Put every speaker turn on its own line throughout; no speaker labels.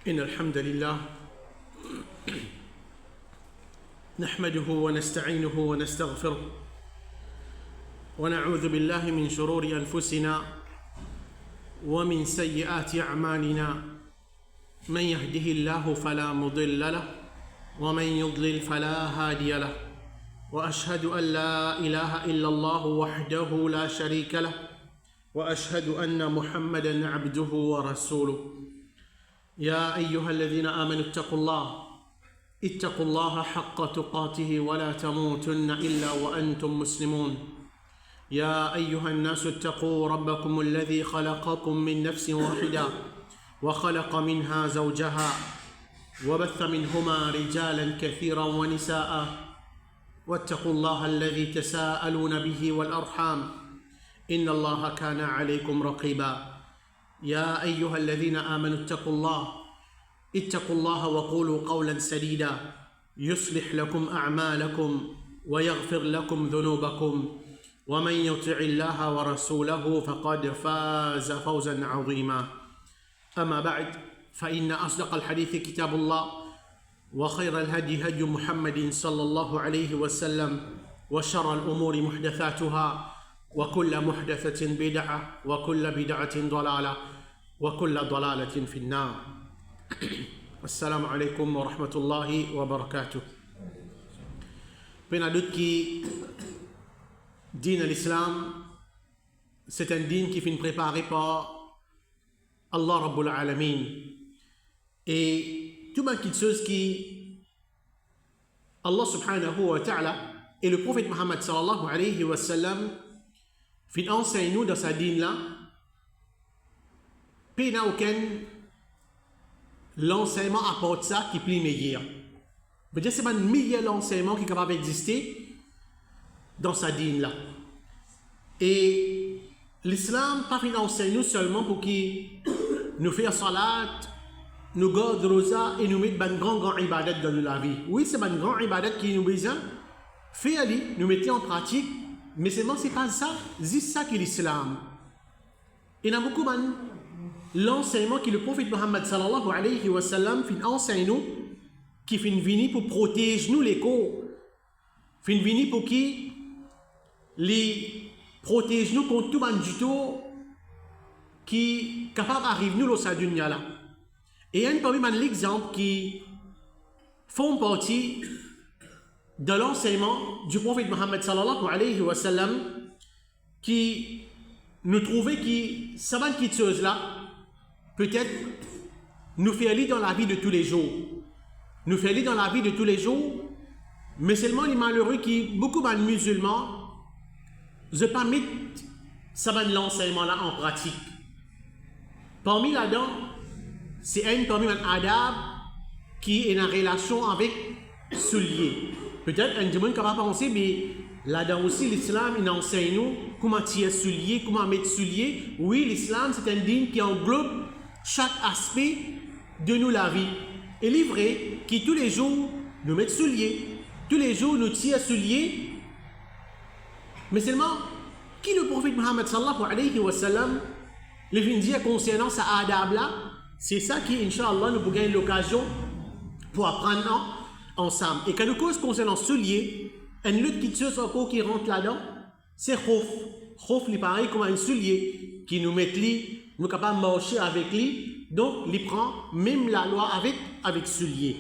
إن الحمد لله نحمده ونستعينه ونستغفره ونعوذ بالله من شرور أنفسنا ومن سيئات أعمالنا من يهده الله فلا مضل له ومن يضلل فلا هادي له وأشهد أن لا إله إلا الله وحده لا شريك له وأشهد أن محمدًا عبده ورسوله يا أيها الذين آمنوا اتقوا الله حق تقاته ولا تموتن إلا وأنتم مسلمون يا أيها الناس اتقوا ربكم الذي خلقكم من نفس واحدة وخلق منها زوجها وبث منهما رجالا كثيرا ونساء واتقوا الله الذي تساءلون به والأرحام إن الله كان عليكم رقيبا يا أيها الذين آمنوا اتقوا الله وقولوا قولا سديدا يصلح لكم أعمالكم ويغفر لكم ذنوبكم ومن يطع الله ورسوله فقد فاز فوزا عظيما أما بعد فإن أصدق الحديث كتاب الله وخير الهدي هدي محمد صلى الله عليه وسلم وشر الأمور محدثاتها وكل محدثة بدعة وكل بدعة ضلالة وكل ضلالة في النار السلام عليكم ورحمة الله وبركاته Penadut qui dit l'islam, c'est un dîne qui finit préparé par Allah Rabbul Alamin. Et tout mal quelque chose qui Allah subhanahu wa ta'ala et le prophète Muhammad sallallahu alayhi wa sallam fin enseigne nous dans sa dîne là, puis n'a aucun l'enseignement apporte ça qui est plus meilleur. C'est-à-dire c'est pas un meilleur enseignement qui est capable d'exister dans sa dîne là. Et l'islam pas fin enseigne nous seulement pour qu'il nous fasse salat, nous garde rosa et nous mette une grande ibadat dans la vie. Oui, c'est une grande ibadat qui nous besoin faire nous mettons en pratique, mais seulement c'est pas ça, c'est ça qui est l'islam. Il y a beaucoup de l'enseignement que le prophète Muhammad sallallahu alayhi wa sallam fin enseigne nous, qui fin venir pour protéger nous les corps, fin venir pour qui les protège nous contre tout bandito qui est capable d'arriver nous dans cette dunya là. Et il y a parmi l'exemple qui font partie de l'enseignement du prophète Muhammad sallallahu alayhi wa sallam qui nous trouvait que ça va quelque chose là peut-être nous fait aller dans la vie de tous les jours. Nous fait aller dans la vie de tous les jours, mais seulement les malheureux qui, beaucoup de musulmans, ne pas mettre l'enseignement là en pratique. Parmi là-dedans, c'est un parmi un adab qui est en relation avec soulier. Peut-être un monde capable de penser, mais là-dedans aussi l'islam il enseigne nous comment tirer soulier, comment mettre soulier. Oui, l'islam c'est un dîme qui englobe chaque aspect de nous la vie. Et il est vrai qui tous les jours nous met soulier, tous les jours nous tire soulier. Mais seulement, qui le prophète Muhammad sallallahu alayhi wa sallam le vient dire concernant sa adab là, c'est ça qui, Inch'Allah, nous pouvons gagner l'occasion pour apprendre ensemble. Et quand nous cause concernant soulier, une autre petite chose encore qui rentre là-dedans, c'est khouf. Khouf, il paraît comme un soulier qui nous met lui, nous sommes capables de marcher avec lui, donc il prend même la loi avec soulier.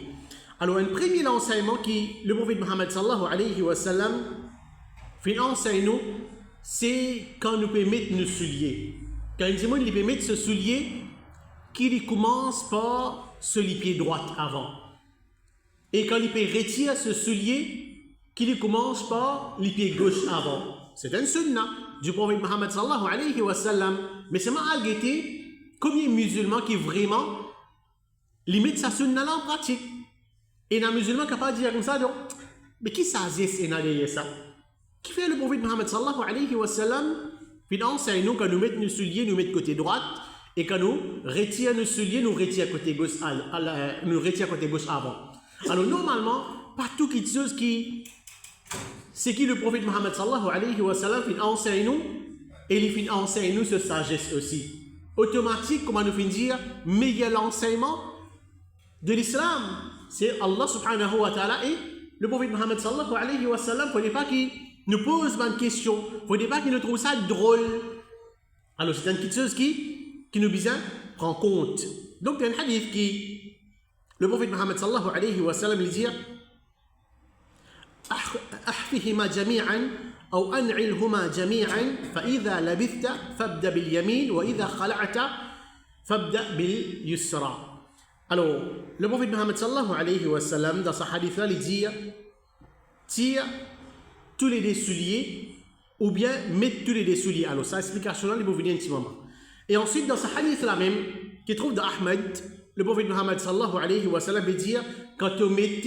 Alors, un premier enseignement qui le prophète Muhammad sallallahu alayhi wa sallam fait enseigne nous, c'est quand nous pouvons mettre nos souliers. Quand il peut mettre ce soulier, qu'il commence par ce pied droit avant. Et quand il peut retirer ce soulier, qu'il commence par le pied gauche avant. C'est un sunnah du prophète Muhammad sallallahu alayhi wa sallam. Mais c'est mal guetté combien de musulmans qui vraiment limitent sa sunnah là en pratique. Et un musulman capable de dire comme ça, donc, mais qui s'agisse derrière ça? Qui fait le prophète Muhammad sallallahu alayhi wa sallam? Puis enseigne nous quand nous mettons nos souliers, nous mettons côté droite, et quand nous retirons nos souliers, nous retirons côté gauche, nous retirons côté gauche avant. Alors normalement, pas tout quelque chose qui, c'est qui le prophète Muhammad sallallahu alayhi wa sallam fait enseigne nous, et il fait enseigne nous ce sagesse aussi. Automatique, comment nous fait dire, meilleur enseignement, de l'islam. C'est Allah subhanahu wa ta'ala et le prophète Muhammad sallallahu alayhi wa sallam. Il ne faut pas qu'il nous pose une question. Il ne faut pas qu'il nous trouve ça drôle. Alors c'est une petite chose qui nous besoin prend compte. Donc il y a un hadith qui, le prophète Muhammad sallallahu alayhi wa sallam lui dit أحفهما جميعا أو أنعلهما جميعا فإذا لبثت فابدأ باليمين وإذا خلعت فابدأ باليسرى. Alors, le prophète Muhammad sallallahu alayhi wa sallam, dans sa hadith-là, il dit tire tous les deux souliers ou bien mets tous les deux souliers. Alors, sa explication-là, il va venir un petit moment. Et ensuite, dans sa hadith-là même, qui trouve dans Ahmed, le prophète Muhammad sallallahu alayhi wa sallam veut dire quand tu mets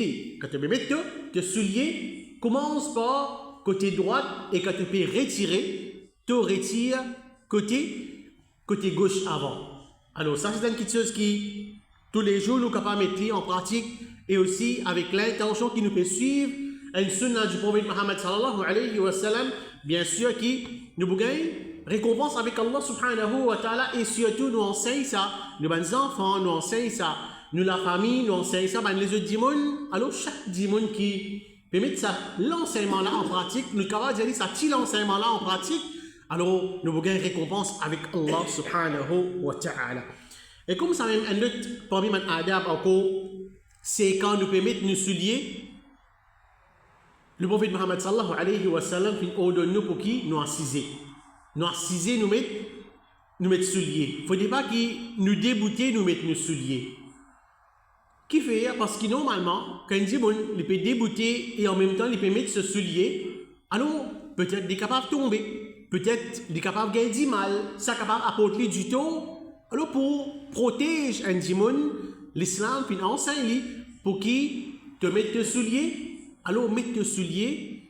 tes souliers, commence par côté droit et quand tu peux retirer, tu retires côté gauche avant. Alors ça c'est une petite chose qui tous les jours nous sommes capables de mettre en pratique et aussi avec l'intention qui nous peut suivre une sunna du prophète Muhammad sallallahu alayhi wa sallam, bien sûr qui nous gagne récompense avec Allah subhanahu wa ta'ala et surtout nous enseigne ça, nous les enfants nous enseigne ça, nous la famille nous enseigne ça, les autres dimons. Alors chaque dimon qui peut mettre ça l'enseignement là en pratique, nous capables de dire ça l'enseignement là en pratique, alors nous gagnons récompense avec Allah subhanahu wa ta'ala. Et comme ça même un autre parmi les adab encore, c'est quand nous permettons de nous soulier. Le prophète Muhammad sallallahu alayhi wa sallam ordonne nous pour qui nous assiser. Nous assiser, nous mettre souliers. Il ne faut pas qu'il nous débouter, nous mettre nos souliers. Qui fait parce que normalement, quand il dit bon, il peut débouter et en même temps il peut mettre ce soulier, alors peut-être il est capable de tomber, peut-être il est capable de gagner du mal, ça est capable d'apporter du temps. Alors pour protéger un dimon, l'islam enseigne pour qui te mette tes souliers, alors mettre tes souliers,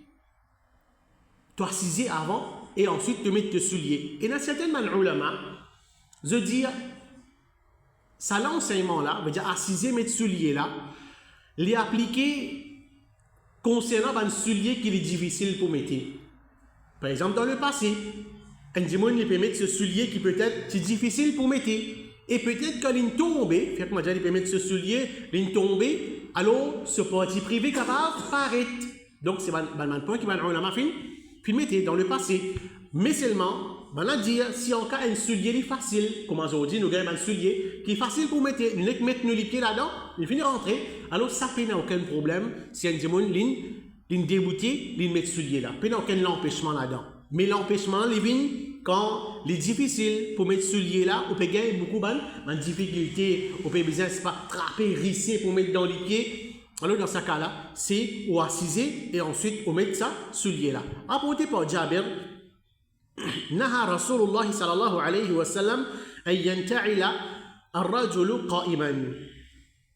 toi assiser avant et ensuite te mettre tes souliers. Et dans certains ulama, je dis ça l'enseignement là, veut dire assiser mettre souliers là, les appliquer concernant un soulier qui est difficile pour mettre. Par exemple dans le passé, un dimon il peut mettre ce soulier qui peut être difficile pour mettre. Et peut-être quand il tombe, fait que moi il peut mettre ce soulier, il tombe, alors ce parti privé capable paraître. Donc c'est un point qui va dans la fin, puis mettre dans le passé. Mais seulement, on a dit si on a un soulier facile, comme aujourd'hui nous avons un soulier qui est facile pour mettre, nous mettons les pieds là-dedans, il finit rentrer, alors ça n'a aucun problème si un dimon il débouté, il met ce soulier là, il n'y a aucun empêchement là-dedans. Mais l'empêchement, il vient quand il est difficile pour mettre ce soulier là, on peut gagner beaucoup de difficultés, on peut besoin de pas trapper, risser pour mettre dans les pieds. Alors dans ce cas-là, c'est au assiser et ensuite on met ça soulier là. Apporté par Jabir, Naha Rasulullah sallallahu alayhi wa sallam an yanta'ila ar-rajulu qa'iman.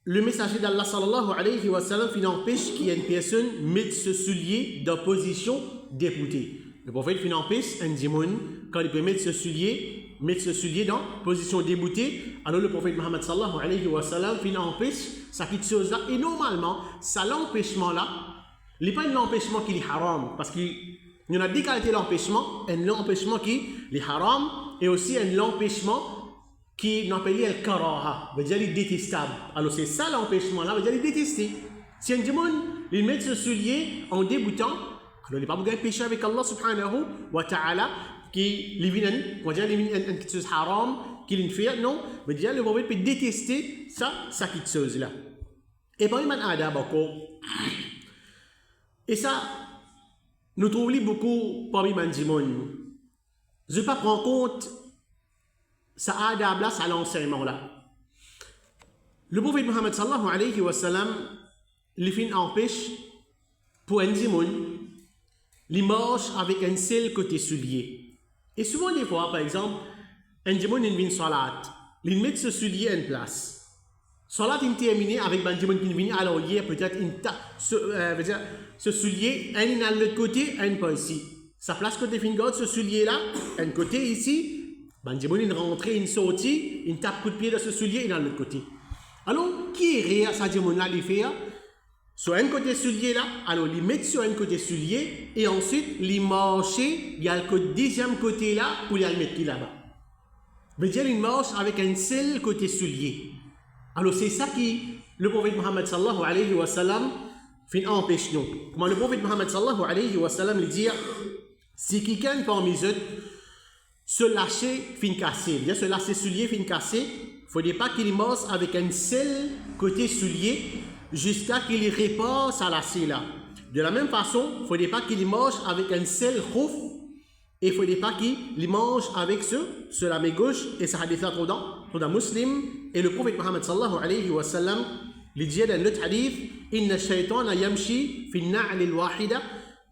Le messager d'Allah sallallahu alayhi wa sallam empêche qu'il y ait une personne mette ce soulier dans position déboutée. Le prophète empêche un dimon quand il peut mettre ce soulier dans position déboutée. Alors le prophète Muhammad sallallahu alayhi wa sallam empêche ça petite chose là. Et normalement, ça l'empêchement là, il n'est pas un empêchement qui est haram. Parce qu'il y en a deux qualités d'empêchement. Un empêchement qui est haram et aussi un empêchement qui est appelé al-karaha, veut dire il est détestable. Alors c'est ça l'empêchement là, veut dire il est détesté. Si un dimon, il met ce soulier en déboutant, alors il n'est pas besoin de pécher avec Allah subhanahu wa ta'ala qui l'évite, on va dire une petite chose haram qu'il fait, non, veut dire le prophète peut détester ça petite chose là. Et parmi les adab encore, et ça, nous trouvons beaucoup parmi les dimon. Je ne vais pas prendre compte ça adab là, ça l'enseignement là. Le prophète Muhammad sallallahu alayhi wa sallam, les fins empêche pour un dimon, il marche avec un seul côté soulier. Et souvent des fois, par exemple, un dimon il vient salat, il met ce soulier en place. Salat est terminé avec un dimon qui vient, alors il y a peut-être ce soulier, un à l'autre côté, un pas ici. Sa place côté fin gauche, ce soulier là, un côté ici. Ben dimon il rentre, il sortit, il tape coup de pied dans ce soulier et dans l'autre côté. Alors, qui est réel, ça dimon là, il fait sur un côté soulier là, alors il met sur un côté soulier et ensuite il marche, il y a le deuxième côté là pour il le mettre là-bas. Veut dire il marche avec un seul côté soulier. Alors c'est ça qui, le prophète Mohammed sallallahu alayhi wa sallam, fait empêche nous. Comment le prophète Mohammed sallallahu alayhi wa sallam lui dit, si quelqu'un parmi eux se lâcher fin cassé, bien se lâcher soulier fin cassé, il ne faudrait pas qu'il mange avec un seul côté soulier jusqu'à qu'il répare sa lacet là. De la même façon, il ne faudrait pas qu'il mange avec un seul khouf et il ne faudrait pas qu'il mange avec la main gauche et ça hadith là dans Muslim et le prophète Mohammed sallallahu alayhi wa sallam lui dit dans notre hadith inna shaytana yamshi fi an-na'l al-wahida.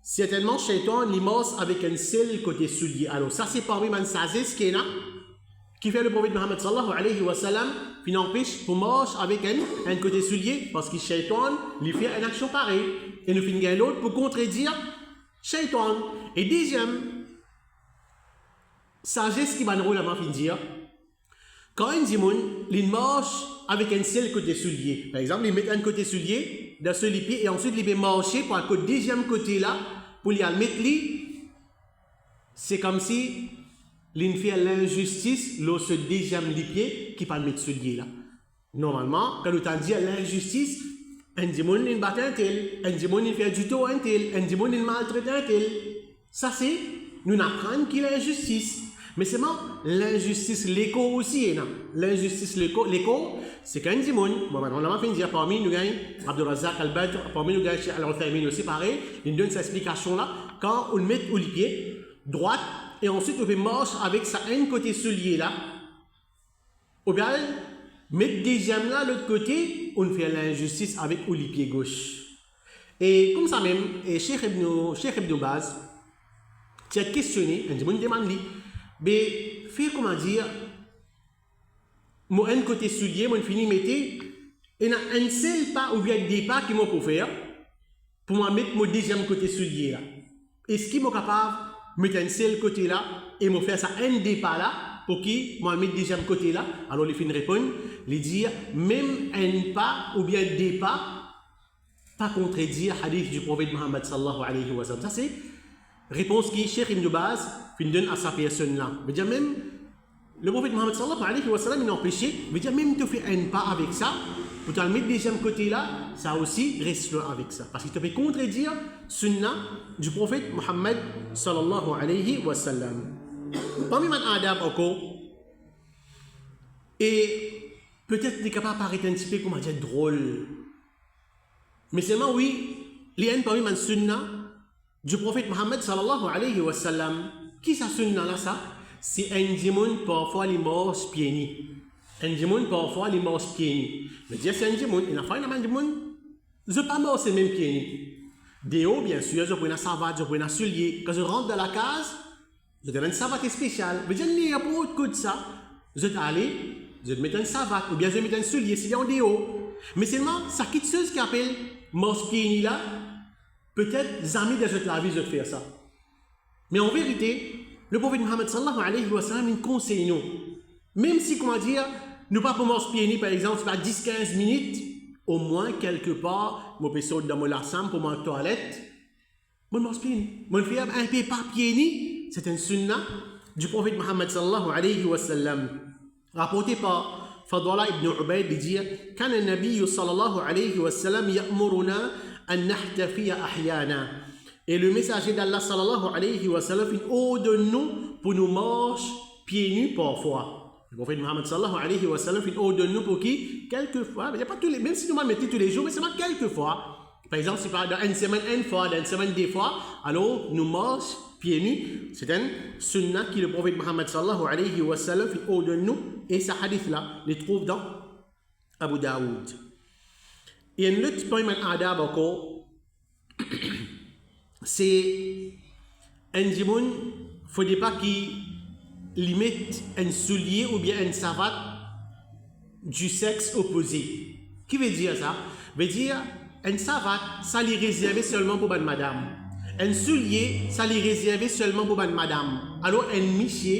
Certainement, Shaitan l'immense avec un seul côté soulier. Alors, ça, c'est parmi les sagesse qui fait le prophète Mohammed sallallahu alayhi wa sallam, qui n'empêche pour marcher avec un côté soulier, parce que Shaitan lui fait une action pareille. Et nous finissons l'autre pour contredire Shaitan. Et deuxième, sagesse qui va nous la fin dire, quand un dimon, il marche avec un seul côté soulier. Par exemple, il met un côté soulier dans ce pied et ensuite il va marcher pour le deuxième côté là, pour lui mettre lui. C'est comme si il fait l'injustice dans ce deuxième pied qui va mettre soulier là. Normalement, quand on dit l'injustice, un dimon il bat un tel, un dimon il fait du tout un tel, un dimon il maltraite un tel. Ça c'est, nous apprenons qu'il y a injustice. Mais c'est l'injustice, l'écho aussi. L'injustice, l'écho, c'est qu'un dimon, bon, on l'a fait dire parmi nous, Abdul Razak Al-Badr, parmi nous, chez Al-Uthaymin aussi, pareil, il donne cette explication-là, quand on met au pied droite, et ensuite on fait marche avec sa un côté soulier là, ou bien, mettre deuxième là, l'autre côté, on fait l'injustice avec au pied gauche. Et comme ça même, et Cheikh Ibn Baz, tu as questionné, un dimon demande lui, mais faire comment dire, moi un côté soulier, moi fini mettre, et il y a un seul pas ou bien des pas qui m'ont pour faire, pour moi mettre mon deuxième côté soulier là. Est-ce qu'il est capable de mettre un seul côté là et me faire ça un des pas là pour qui moi mettre deuxième côté là? Alors il finit répondre, il dit même un pas ou bien des pas, pas contredire hadith du prophète Mohammed sallallahu alayhi wa sallam. Ça c'est réponse qui Cheikh Ibn Baz donne à sa personne là. Veut dire même le prophète Mohammed sallallahu alayhi wa sallam il a empêché, veut dire même tu fais un pas avec ça, pour te le mettre deuxième côté là, ça aussi reste avec ça. Parce qu'il te fait contredire sunnah du prophète Mohammed sallallahu alayhi wa sallam. Parmi les adab encore, et peut-être tu es capable de paraître un petit peu comment dire drôle, mais seulement oui, il y a parmi les sunnah du prophète Mohammed sallallahu alayhi wa sallam. Qui ça sunna là ça? C'est un dimon parfois les morts pieds nus. Un dimon parfois les morts pieds nus. Mais dire c'est un dimon, il a fait un dimon, je pas mort c'est même pieds nus. Des hauts bien sûr, je prends une savate, je prends un soulier. Quand je rentre dans la case, je donne une savate spéciale. Mais je n'ai pas autre que ça. Je vais aller, je vais mettre une savate ou bien je vais mettre un soulier s'il y a un déo. Mais seulement ça quitte ceux qui appellent morts pieds nus là. Peut-être jamais dans la vie je vais faire ça. Mais en vérité, le prophète Mohammed sallallahu alayhi wa sallam il conseille nous. Même si, comment dire, nous pas pour manger pieds nus, par exemple, c'est pas 10-15 minutes, au moins quelque part, je peux sortir dans mon lassam pour ma toilette, je mange pieds nus. Je fais un peu par pieds nus, c'est un sunnah du prophète Mohammed sallallahu alayhi wa sallam. Rapporté par Fadala ibn Ubayd, il dit كان النبي صلى الله عليه وسلم يأمرنا أن نحتفي أحيانا. Et le messager d'Allah sallallahu alayhi wa sallam fait ordonne nous pour nous marcher pieds nus parfois. Le prophète Mohammed sallallahu alayhi wa sallam fait ordonne nous pour qui? Quelquefois, il n'y a pas tous les, même si nous mettons tous les jours, mais c'est pas quelquefois. Par exemple, si dans une semaine, une fois, dans une semaine, des fois, alors nous marchons pieds nus. C'est un sunnah qui le prophète Mohammed sallallahu alayhi wa sallam fait ordonne nous. Et ce hadith-là, les trouve dans Abu Daoud. Il y a un autre point adab encore. C'est un dimon, il ne faudrait pas qu'il mette un soulier ou bien une savate du sexe opposé. Qui veut dire ça? Veut dire, une savate, ça l'est réservé seulement pour une madame. Un soulier, ça l'est réservé seulement pour une madame. Alors, un monsieur,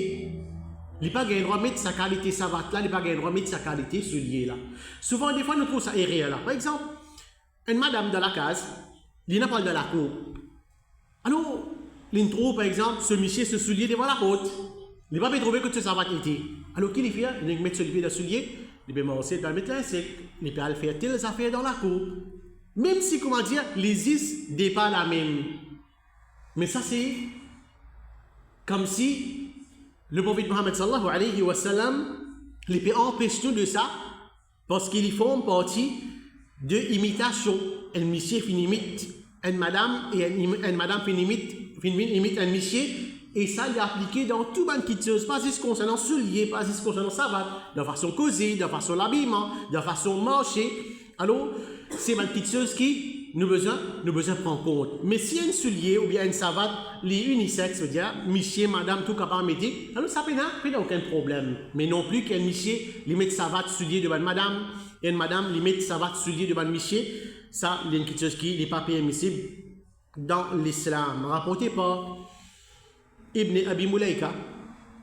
il n'a pas le droit de mettre sa qualité savate là, il n'a pas le droit de mettre sa qualité soulier là. Souvent, des fois, nous trouvons ça erré là. Par exemple, une madame dans la case, il n'a pas dans la cour. Alors, l'intro, par exemple, ce monsieur se soulier devant la porte. Il ne va pas trouver que ce savate était. Alors, qu'il fait? Il va mettre ce pied dans le soulier il peut manger, il peut mettre l'insecte, il peut faire telles affaires dans la cour. Même si, comment dire, les is n'est pas la même. Mais ça, c'est comme si le prophète Mohammed sallallahu alayhi wa sallam, il peut empêcher tout de ça, parce qu'ils font partie de imitation. Un monsieur finit imite une madame, et une madame finit imite un monsieur. Et ça, il est appliqué dans tout le monde, pas juste concernant souliers, pas juste concernant savate, de façon causée, de façon l'habillement, de façon marcher. Alors, c'est une petite chose qui nous besoin prendre compte. Mais si un soulier ou bien une savate, les unisex, c'est-à-dire monsieur, madame, tout capable de mettre, alors ça n'a aucun problème. Mais non plus qu'un monsieur limite savate soulier devant madame, et une madame limite savate soulier devant monsieur, ça, il y a une petite chose qui n'est pas permissible dans l'islam. Rapporté par ابن أبي مليكة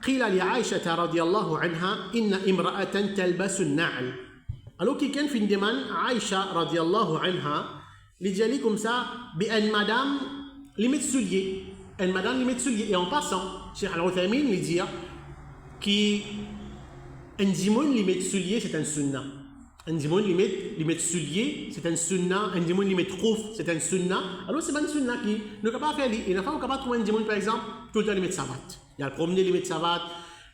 قيل لعائشة رضي الله عنها إن امرأة تلبس النعل. Alors quelqu'un fin demande Aïcha رضي الله عنها li dit comme ça بأن madame limite soulier, une madame limite soulier. Et en passant Cheikh Al-Uthaymin lui dit qui un dimoun limite soulier c'est un sunnah. Un dimoun limite soulier c'est un sunnah. Un dimoun limite rouf c'est un sunnah. Alors c'est pas un sunnah qui ne peut pas faire. Et la femme ne peut pas trouver un dimoun par exemple tout le temps limite savate. Il y a le promener limite savate,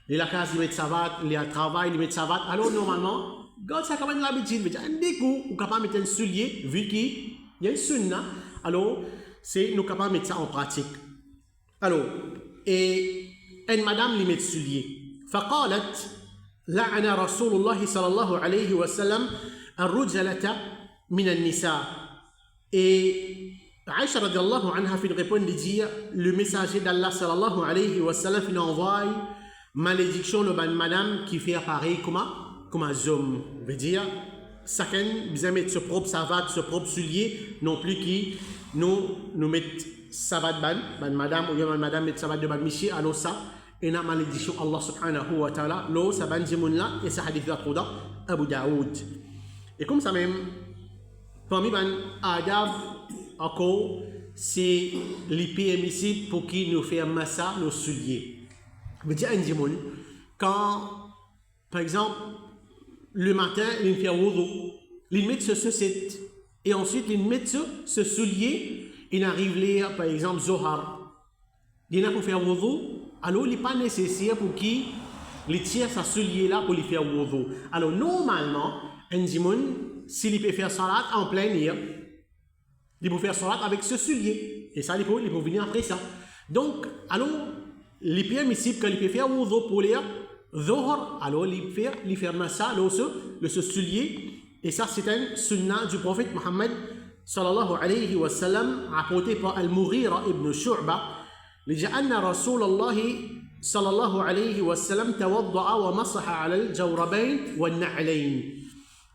il y a la case limite savate, il y a le travail limite savate. Alors normalement, quand ça a quand même l'habitude, il y a un découp, on est capable de mettre un soulier, vu qu'il y a une sunna. Alors, c'est nous capables de mettre ça en pratique. Alors, et une madame limite soulier. فقالت لعن رسول الله صلى الله عليه وسلم الرجلة من النساء. Et Aïcha radiallahu anha fait répondre de dire le messager d'Allah sallallahu alayhi wa sallam il envoie malédiction le ban madame qui fait pareil comme un homme. Veut dire chacun besoin mettre ce propre savate, ce propre soulier non plus qui nous mettent savate ban madame ou bien madame met savate de ban monsieur alors ça et na malédiction Allah subhanahu wa ta'ala lo ça ban dimoun là et ça hadith là trouda Abu Daoud. Et comme ça même parmi ban adab encore, c'est les permissibles pour qui nous fait massa nos souliers. Je veux dire, un dimoun, quand, par exemple, le matin, il fait wudu, il met ce set, et ensuite il met ce soulier, il arrive là, par exemple, Zohar. Il a pour faire wudu, alors il n'est pas nécessaire pour qui il tire sa soulier là pour lui faire wudu. Alors, normalement, un dimoun, s'il peut faire salat en plein air, il peut faire salat avec ce soulier. Et ça, il peut venir après ça. Donc, alors, les permissibles qu'il peut faire wudu pour les Zohar, alors il fait massa, ce soulier. Et ça, c'est un sunnah du prophète Mohammed sallallahu alayhi wa sallam, rapporté par Al-Mughira ibn Shu'ba. Il dit أن رسول الله صلى الله عليه وسلم توضأ ومسح على الجوربين والنعلين.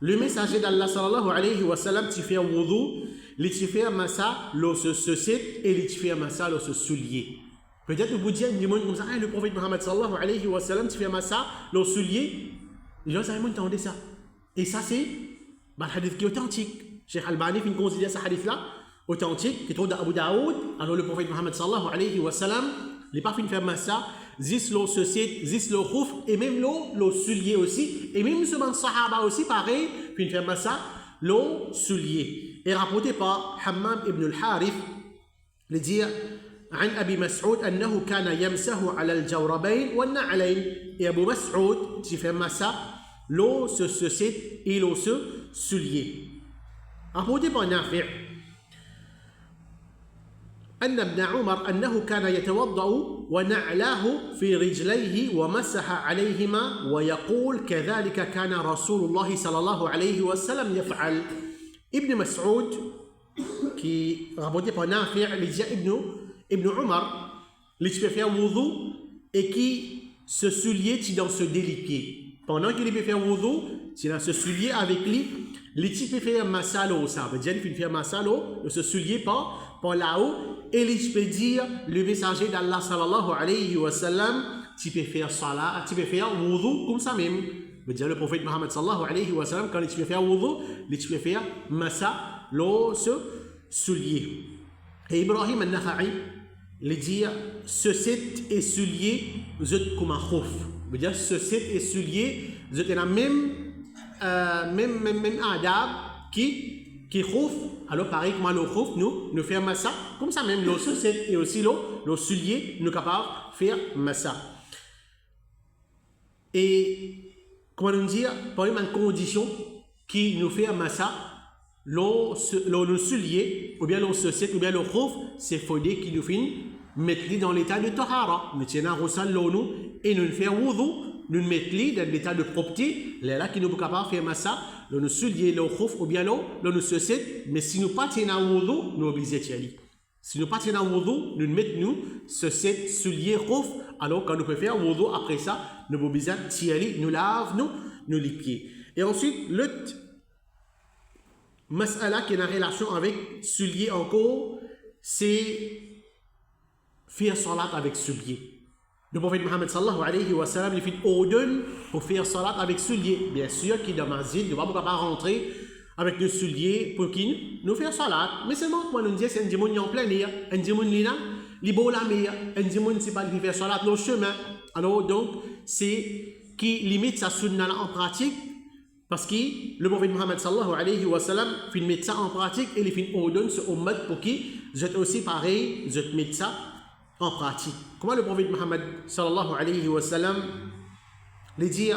Le messager d'Allah sallallahu alayhi wa sallam, tu fais wudu, il te fait massa, l'os se set, et il te fait massa, l'os soulier. Peut-être que vous dites, comme ça, le prophète Mohammed sallallahu alayhi wa sallam, tu fais massa, l'os soulier. Les gens, ça a entendu ça. Et ça, c'est un hadith qui est authentique. Cheikh Albani fait considérer ce hadith-là authentique, qui trouve dans Abu Daoud. Alors, le prophète Mohammed sallallahu alayhi wa sallam, il n'est pas fait faire massa, zis l'os se set, zis le khouf, et même l'os soulier aussi. Et même ce sahaba aussi, pareil, fait faire massa, l'os soulier. Et rapporté par Hammam ibn al-Harith, il dit عن أبي مسعود أنه كان يمسح على الجوربين والنعلين. Et Abu Mas'ud, tu fais massa, l'eau se set et l'eau se soulier. Rapporté par Nafi' أن ابن عمر أنه كان يتوضأ ونعلاه في رجليه ومسح عليهما ويقول كذلك كان رسول الله صلى الله عليه وسلم يفعل. Ibn Mas'ud, qui rapporté par Nafi', il dit Ibn Umar, il peut faire wudu et qui se soulier dans ce déliqué. Pendant qu'il peut faire wudu, il a ce soulier avec lui, il peut faire masalo, ça veut dire qu'il peut faire masalo, se soulier par là-haut, et il peut dire le messager d'Allah sallallahu alayhi wa sallam, tu peux faire salat, tu peux faire wudu comme ça même. Veut dire le prophète Mohammed sallallahu alayhi wa sallam, quand il peut faire wudu, il peut faire massa, l'os soulier. Et Ibrahim al-Nakha'i, il dit ce set et soulier, vous êtes comme un khouf. Veut dire ce set et soulier, vous êtes la même même adab qui khouf, alors pareil comme le khouf, nous faire massa, comme ça même le saucette et aussi le soulier, nous capables de faire massa. Et comment nous dire, par une condition qui nous fait massa, le soulier, ou bien le saucette, ou bien le khouf, c'est faudé qui nous fait mettre dans l'état de tahara. Nous tiens à rosal l'eau et nous faire wudu. Nous mettons dans l'état de propreté, là qui nous est capable de faire massa, nous soulier le khouf ou bien le saucette, mais si nous pas tenons à wudu, nous sommes obligés d'y aller. Si nous pas tenons à wudu, nous mettons saucette, soulier, khouf, alors quand nous pouvons faire wudu après ça, nous sommes obligés d'y aller, nous lavons nous les pieds. Et ensuite, l'autre mas'ala qui est en relation avec soulier encore, c'est faire salat avec soulier. Le prophète Mohammed sallallahu alayhi wa sallam, il fait ordonne pour faire salat avec soulier. Bien sûr qu'il est dans masjid, nous ne pouvons pas rentrer avec nos souliers pour qu'il nous faire salat. Mais seulement, moi, nous disons, c'est un démon en plein air, un démon lina, libo la mer, un démon, c'est pas de faire salat le chemin. Alors, donc, c'est qui limite sa sunna en pratique, parce que le prophète Mohammed sallallahu alayhi wa sallam fait mettre ça en pratique et il fait ordonne ce ummat pour qui vous êtes aussi pareil, vous êtes mettre ça en pratique. Comment le prophète Mohammed sallallahu alayhi wa sallam le dit,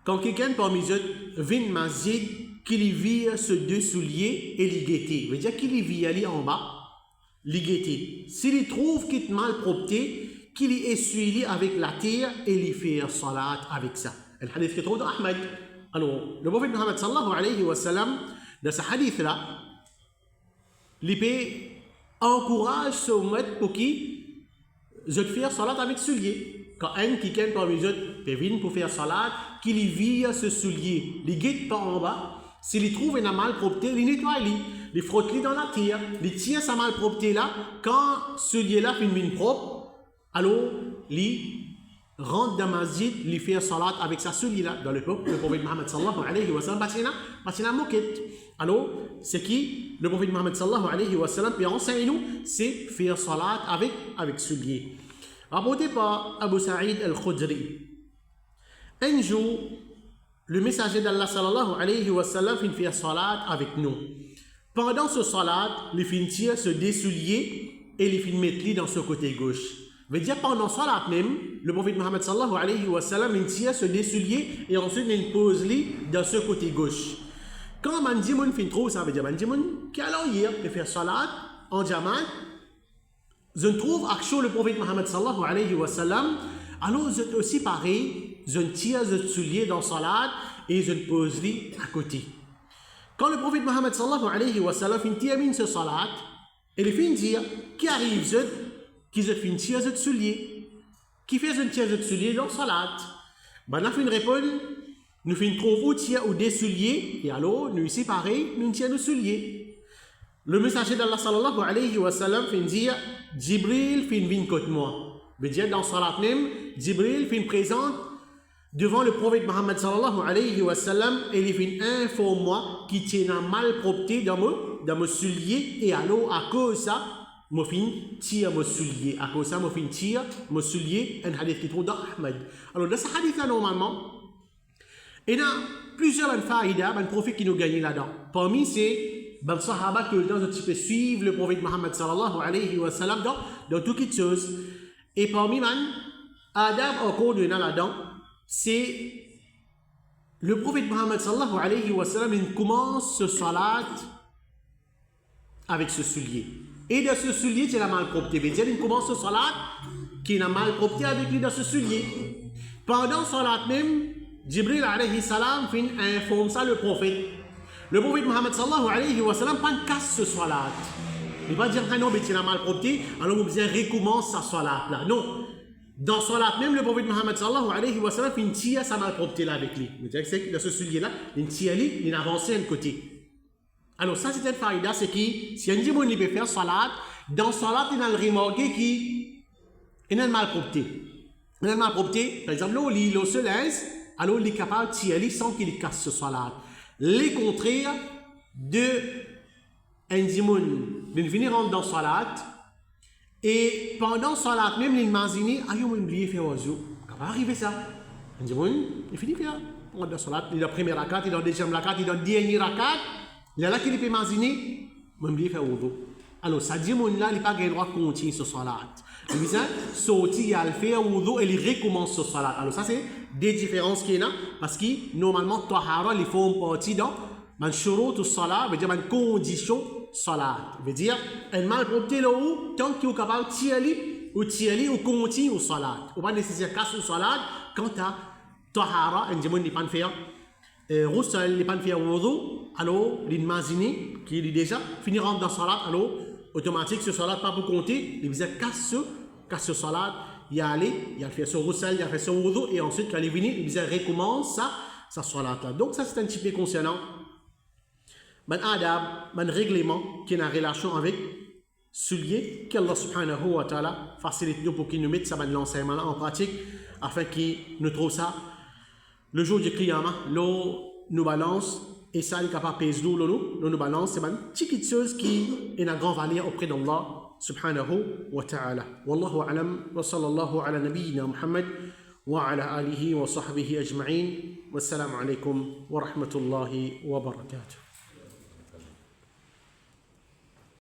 quand quelqu'un parmi eux vient masjid, qu'il y vit ce deux souliers et les guetter, veut dire qu'il y vit aller en bas, les guetter. S'il trouve qu'il est mal propreté, qu'il y essuie avec la terre et il fait salat avec ça. Le hadith qui trouve d'Ahmed. Alors, le prophète Mohammed sallallahu alayhi wa sallam, dans ce hadith-là, l'épée encourage ce ummat pour qui je te faire salat avec soulier. Quand un qui vient parmi eux peut venir pour faire salat, qu'il y vit ce soulier, il guette pas en bas, s'il trouve une malpropreté, il nettoie, il frotte dans la terre, il tire sa malpropreté là, quand ce soulier-là fait une propre, alors il rentre dans la masjid, il fait salat avec sa soulier-là. Dans le prophète Mohammed sallallahu alayhi wa sallam, batina moquette. Alors, c'est qui le prophète Mohammed sallallahu alayhi wa sallam puis enseigne-nous, c'est faire salat avec soulier. Rapporté par Abu Sa'id al-Khudri. Un jour, le messager d'Allah sallallahu alayhi wa sallam fait faire salat avec nous. Pendant ce salat, il fait tirer ce dessoulier et il fait mettre dans ce côté gauche. Veut dire pendant salat même, le prophète Mohammed sallallahu alayhi wa sallam il tire ce dessoulier et ensuite il pose lui dans ce côté gauche. Quand Mandimoun fait trop, ça veut dire Mandimoun qui a hier de faire salat en diamant, je trouve action le prophète Mohammed sallallahu alayhi wa sallam, alors je aussi pareil, je tire ce soulier dans salat et je pose lui à côté. Quand le prophète Mohammed sallallahu alayhi wa sallam termine ce salat, il fait dire qui arrive qui se fait tirer ce soulier, qui fait un tir de soulier dans salat. Ben on a fait une réponse. Nous faisons trouver ou des souliers, et alors, nous ici, pareil, nous tirons nos souliers. Le messager d'Allah sallallahu alayhi wa sallam fait dire, Jibril fait une vigne côté moi. Veut dire, dans salat même, Jibril fait une présente devant le prophète Mohammed sallallahu alayhi wa sallam, et il fait une info moi qui tient un mal propreté dans mon soulier, et alors, à cause de ça, je tire mon soulier. À cause de ça, je tire mon soulier, un hadith qui trouve dans Ahmed. Alors, dans ce hadith-là, normalement, il y a plusieurs faïda, un prophète qui nous gagne là-dedans. Parmi ces sahaba que le temps un petit peu suivre le prophète Mohammed sallallahu alayhi wa sallam dans toutes les choses. Et parmi les adab encore de là-dedans, c'est le prophète Mohammed sallallahu alayhi wa sallam, il commence ce salat avec ce soulier. Et dans ce soulier, c'est la malpropreté. C'est-à-dire il commence ce salat qui est la malpropreté avec lui dans ce soulier. Pendant ce salat même, Jibril alayhi salam informe ça le prophète. Le prophète Mohammed sallallahu alayhi wa sallam pas casse ce salat. Il va dire ah non mais tu as mal propreté, alors vous bien recommence sa salat là. Non. Dans salat même le prophète Mohammed sallallahu alayhi wa sallam il tire sa mal propreté là avec lui. Vous dire que dans ce soulier là, il tire lui, il avance un côté. Alors ça c'est une faïda, c'est qui si un dit il peut faire salat, dans salat il a le remarqué qui il a mal propreté. Il a mal propreté, par exemple là il se laisse alors il est capable de tirer sans qu'il casse ce salat. Les contraires de un dimoun, de venir rentrer dans salat, et pendant salat même, il imagine, ah, il m'a oublié faire oiseau. Comment arriver ça? Il finit faire la salat, il a première rakat, il a deuxième rakat, il a dernier rakat, il a là qu'il peut imaginer, même lui fait wudu. Alors ça dit mon là, il n'a pas le droit de continuer ce salat. Il dit ça, sorti, il fait wudu et il recommence ce salat. Alors ça c'est des différences qu'il y a parce que normalement tahara il faut une partie dans man shurut salat, veut dire man condition salat. Veut dire elle m'a prompté là où tant qu'il est capable de tirer ou continuer au salat. Ou pas nécessaire casse au salat quand tu as tahara, un diamant n'est pas faire roussel n'est pas faire wudu, alors l'imaginer qui est déjà finir dans salat, alors automatique ce salat pas pour compter, il veut casse ce salat, il y a allé, il a fait son roussel, il a fait son wudu et ensuite quand il est venu, il veut recommence sa salat là. Donc ça c'est un petit peu concernant man adab, man règlement qui est en relation avec celui qu'Allah subhanahu wa ta'ala facilite nous pour qu'il nous mette ça l'enseignement en pratique afin qu'il nous trouve ça le jour du Qiyamah, l'eau nous balance et ça il est capable de peser l'eau nous balance, c'est une petite chose qui est une grande valeur auprès d'Allah subhanahu wa ta'ala. Wallahu a'lam wa sallallahu ala nabiyyina Muhammad wa ala alihi wa sahbihi ajma'in. Wassalamu alaikum wa rahmatullahi wa barakatuh.